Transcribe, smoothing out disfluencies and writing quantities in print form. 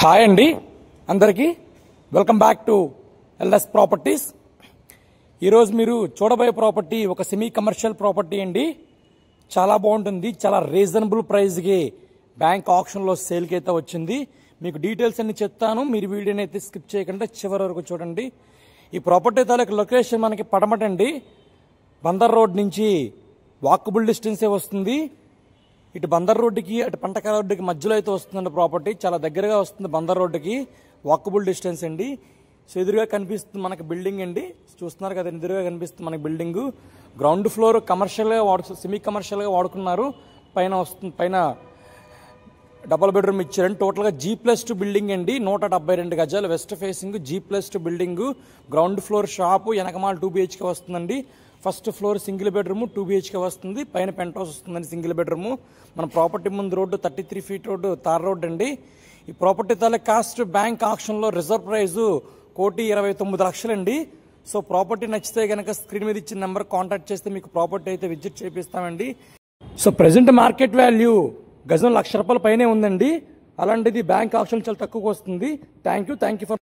Hi అండి అందరికీ welcome back to LS properties. ఈరోజు మీరు చూడబోయే ప్రాపర్టీ ఒక సెమీ కమర్షియల్ ప్రాపర్టీ అండి. చాలా బాగుంటుంది, చాలా రీజనబుల్ ప్రైస్కి బ్యాంక్ ఆప్షన్లో సేల్కి అయితే వచ్చింది. మీకు డీటెయిల్స్ అన్ని చెప్తాను, మీరు వీడియోని అయితే స్కిప్ చేయకుండా చివరి వరకు చూడండి. ఈ ప్రాపర్టీ తాలూకు లొకేషన్ మనకి పడమటండి, బందర్ రోడ్ నుంచి వాకబుల్ డిస్టెన్సే వస్తుంది. ఇటు బందర్ రోడ్డుకి అటు పంటకాల రోడ్డుకి మధ్యలో అయితే వస్తుందండి ప్రాపర్టీ. చాలా దగ్గరగా వస్తుంది బందర్ రోడ్డుకి, వాకబుల్ డిస్టెన్స్ అండి. సో ఎదురుగా కనిపిస్తుంది మనకి బిల్డింగ్ అండి, చూస్తున్నారు కదా, ఎదురుగా కనిపిస్తుంది మనకి బిల్డింగ్. గ్రౌండ్ ఫ్లోర్ కమర్షియల్గా సెమీ కమర్షియల్గా వాడుకున్నారు. పైన వస్తుంది, పైన డబుల్ బెడ్రూమ్ ఇచ్చారండి. టోటల్గా G+2 బిల్డింగ్ అండి, 172 గజాలు west facing G+2 building. Ground floor shop, వెనకమాల 2 BHK వస్తుందండి. First floor single bedroom 2 BHK వస్తుంది, పైన పెంట్ హౌస్ వస్తుందండి సింగిల్ బెడ్రూమ్. మన ప్రాపర్టీ ముందు road 33 feet road, tar road అండి. ఈ ప్రాపర్టీ తాలే కాస్ట్ బ్యాంక్ ఆక్షన్లో రిజర్వ్ ప్రైస్ 1,29,00,000 అండి. సో ప్రాపర్టీ నచ్చితే కనుక స్క్రీన్ మీద ఇచ్చిన నెంబర్ కాంటాక్ట్ చేస్తే మీకు ప్రాపర్టీ అయితే విజిట్ చేపిస్తామండి. సో ప్రెసెంట్ మార్కెట్ వాల్యూ గజం ₹1,00,000 పైనే ఉందండి. అలాంటిది బ్యాంక్ ఆప్షన్ చాలా తక్కువగా వస్తుంది. Thank you for